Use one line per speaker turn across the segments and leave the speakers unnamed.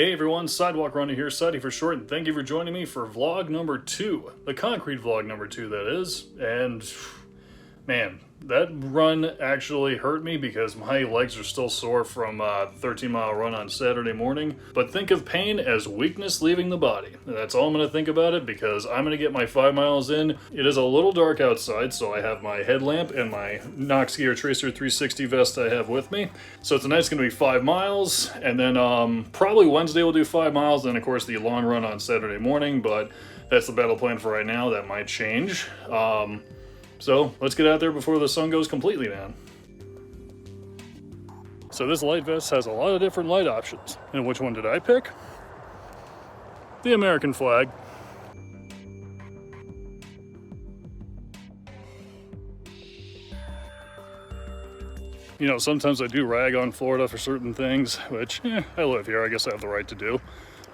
Hey everyone, Sidewalk Runner here, Sidey for short, and thank you for joining me for vlog number 2. The concrete vlog number 2, that is. And, man, that run actually hurt me because my legs are still sore from the 13-mile run on Saturday morning. But think of pain as weakness leaving the body. And that's all I'm going to think about it because I'm going to get my 5 miles in. It is a little dark outside, so I have my headlamp and my Nox Gear Tracer 360 vest I have with me. So tonight's going to be 5 miles, and then probably Wednesday we'll do 5 miles, then of course the long run on Saturday morning, but that's the battle plan for right now. That might change. So let's get out there before the sun goes completely down. So this light vest has a lot of different light options. And which one did I pick? The American flag. You know, sometimes I do rag on Florida for certain things, which, I live here, I guess I have the right to do.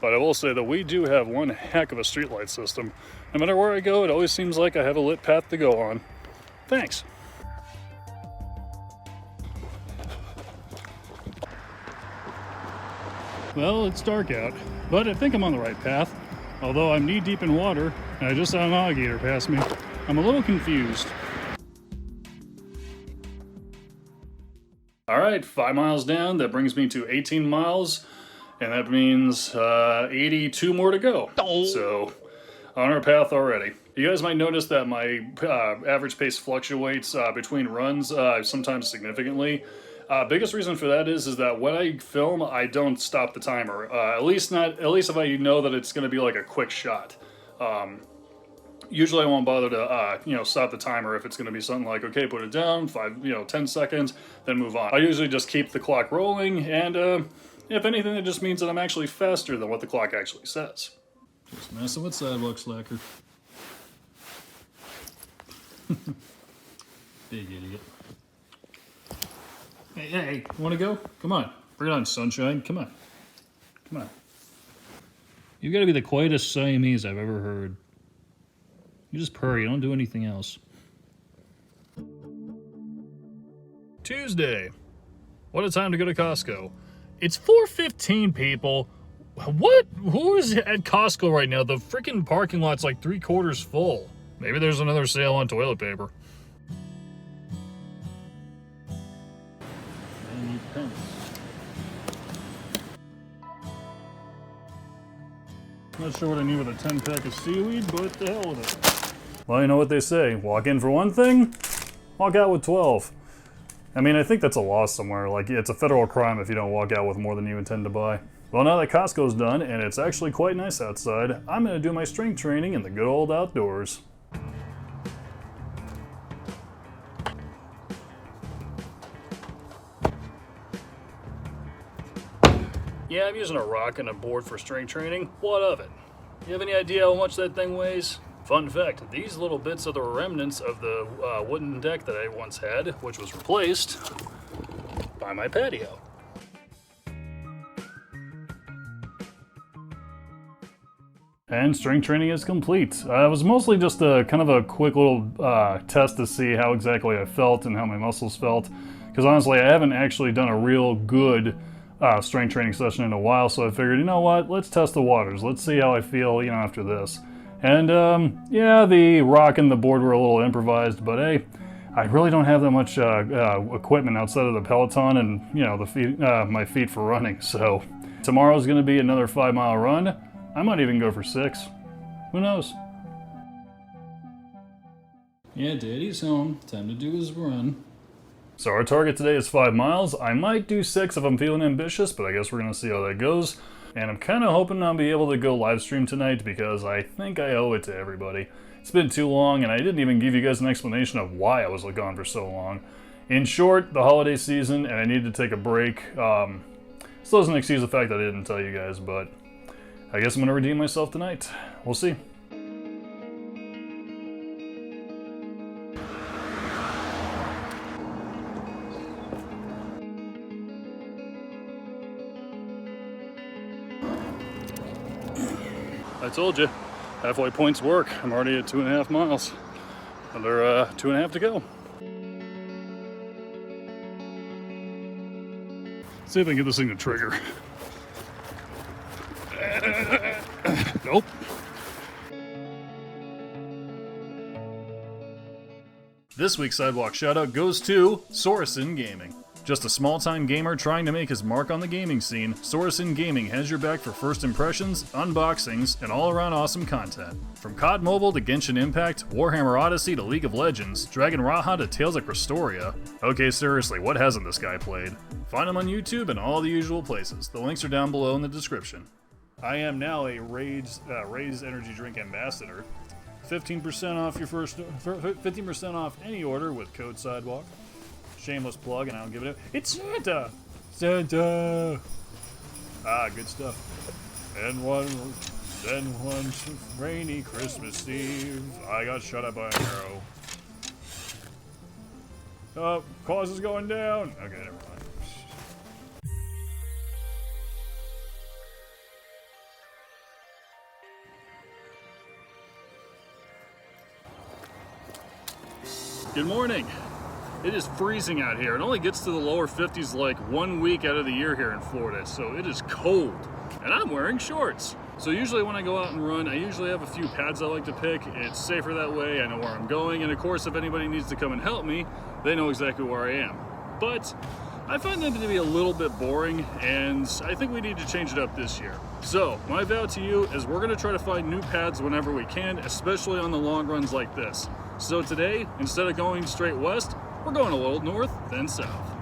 But I will say that we do have one heck of a streetlight system. No matter where I go, it always seems like I have a lit path to go on. Thanks. Well, it's dark out, but I think I'm on the right path. Although I'm knee-deep in water, and I just saw an alligator pass me. I'm a little confused. All right, 5 miles down. That brings me to 18 miles, and that means 82 more to go. So, on our path already. You guys might notice that my average pace fluctuates between runs sometimes significantly. Biggest reason for that is that when I film, I don't stop the timer. At least if I know that it's going to be like a quick shot. Usually I won't bother to stop the timer if it's going to be something like, okay, put it down, 10 seconds, then move on. I usually just keep the clock rolling, and if anything, it just means that I'm actually faster than what the clock actually says. Just messing with Sidewalk, slacker. Big idiot. Hey, wanna go? Come on. Bring it on, sunshine. Come on. Come on. You've got to be the quietest Siamese I've ever heard. You just purr, you don't do anything else. Tuesday. What a time to go to Costco. It's 4:15, people. What? Who is at Costco right now? The freaking parking lot's like 3/4 full. Maybe there's another sale on toilet paper. I need pens. Not sure what I need with a 10-pack of seaweed, but the hell with it. Well, you know what they say. Walk in for one thing, walk out with 12. I mean, I think that's a law somewhere. Like, it's a federal crime if you don't walk out with more than you intend to buy. Well, now that Costco's done, and it's actually quite nice outside, I'm gonna do my strength training in the good old outdoors. Yeah, I'm using a rock and a board for strength training. What of it? You have any idea how much that thing weighs? Fun fact, these little bits are the remnants of the wooden deck that I once had, which was replaced by my patio. And strength training is complete. It was mostly just a kind of a quick little test to see how exactly I felt and how my muscles felt. Because honestly, I haven't actually done a real good strength training session in a while, so I figured, you know what, let's test the waters. Let's see how I feel, after this. And yeah, the rock and the board were a little improvised, but hey, I really don't have that much equipment outside of the Peloton and, the feet, my feet for running. So tomorrow's going to be another 5-mile run. I might even go for 6. Who knows? Yeah, Daddy's home. Time to do his run. So our target today is 5 miles. I might do 6 if I'm feeling ambitious, but I guess we're going to see how that goes. And I'm kind of hoping I'll be able to go live stream tonight because I think I owe it to everybody. It's been too long, and I didn't even give you guys an explanation of why I was gone for so long. In short, the holiday season, and I needed to take a break. Still doesn't excuse the fact that I didn't tell you guys, but I guess I'm going to redeem myself tonight. We'll see. I told you, halfway points work. I'm already at 2.5 miles. Another 2.5 to go. See if I can get this thing to trigger. Nope. This week's Sidewalk shoutout goes to SoraSynnGaming. Just a small-time gamer trying to make his mark on the gaming scene, SoraSynnGaming has your back for first impressions, unboxings, and all-around awesome content. From COD Mobile to Genshin Impact, Warhammer Odyssey to League of Legends, Dragon Raha to Tales of Crestoria. Okay, seriously, what hasn't this guy played? Find him on YouTube and all the usual places. The links are down below in the description. I am now a Raze Energy Drink Ambassador. 15% off your 15% off any order with code Sidewalk. Shameless plug, and I'll give it a... It's Santa! Santa! Ah, good stuff. Then one rainy Christmas Eve, I got shot at by an arrow. Oh, cause is going down. Okay, never mind. Good morning. It is freezing out here. It only gets to the lower 50s like 1 week out of the year here in Florida, so it is cold. And I'm wearing shorts. So usually when I go out and run, I usually have a few pads I like to pick. It's safer that way, I know where I'm going, and of course if anybody needs to come and help me, they know exactly where I am. But I find them to be a little bit boring, and I think we need to change it up this year. So my vow to you is we're gonna try to find new pads whenever we can, especially on the long runs like this. So today, instead of going straight west, we're going a little north, then south.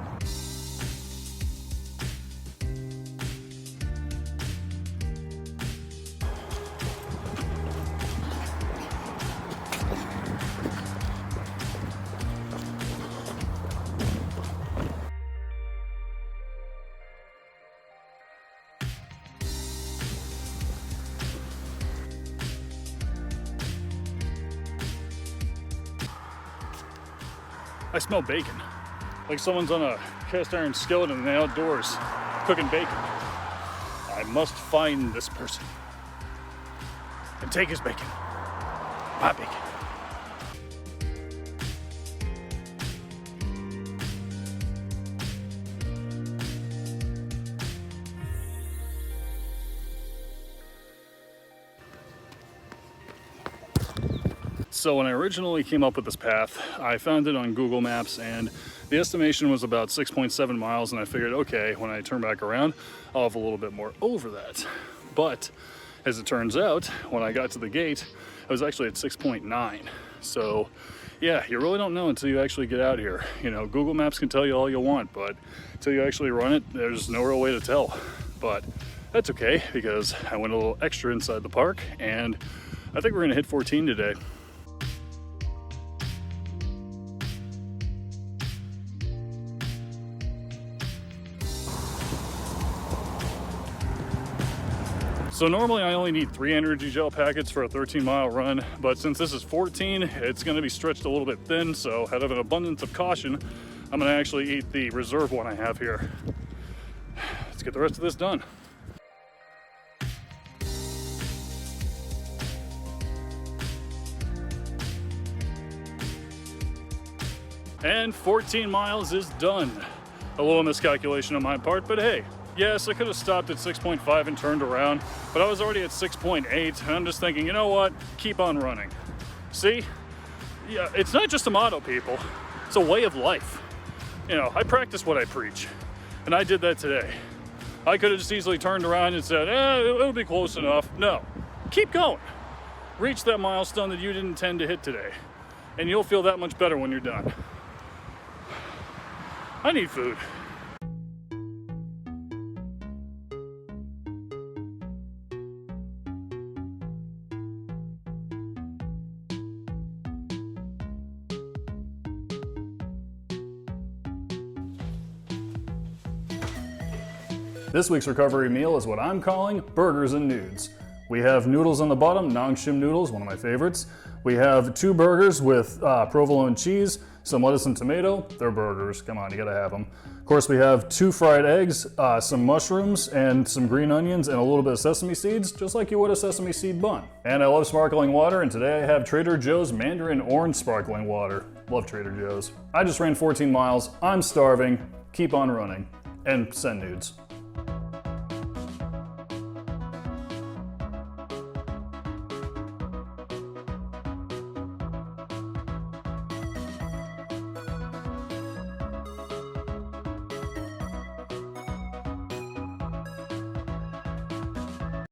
I smell bacon. Like someone's on a cast iron skillet in the outdoors cooking bacon. I must find this person and take his bacon. My bacon. So when I originally came up with this path, I found it on Google Maps and the estimation was about 6.7 miles, and I figured, okay, when I turn back around, I'll have a little bit more over that. But as it turns out, when I got to the gate, I was actually at 6.9. So yeah, you really don't know until you actually get out here. You know, Google Maps can tell you all you want, but until you actually run it, there's no real way to tell. But that's okay, because I went a little extra inside the park, and I think we're gonna hit 14 today. So normally I only need 3 energy gel packets for a 13-mile run, but since this is 14, it's gonna be stretched a little bit thin, so out of an abundance of caution, I'm gonna actually eat the reserve one I have here. Let's get the rest of this done. And 14 miles is done. A little miscalculation on my part, but hey, yes, I could have stopped at 6.5 and turned around, but I was already at 6.8, and I'm just thinking, you know what? Keep on running. See? Yeah, it's not just a motto, people. It's a way of life. You know, I practice what I preach, and I did that today. I could have just easily turned around and said, it'll be close enough. No, keep going. Reach that milestone that you didn't intend to hit today, and you'll feel that much better when you're done. I need food. This week's recovery meal is what I'm calling burgers and nudes. We have noodles on the bottom, Nongshim noodles, one of my favorites. We have 2 burgers with provolone cheese, some lettuce and tomato. They're burgers, come on, you gotta have them. Of course, we have 2 fried eggs, some mushrooms, and some green onions, and a little bit of sesame seeds, just like you would a sesame seed bun. And I love sparkling water, and today I have Trader Joe's Mandarin Orange Sparkling Water. Love Trader Joe's. I just ran 14 miles, I'm starving, keep on running, and send nudes.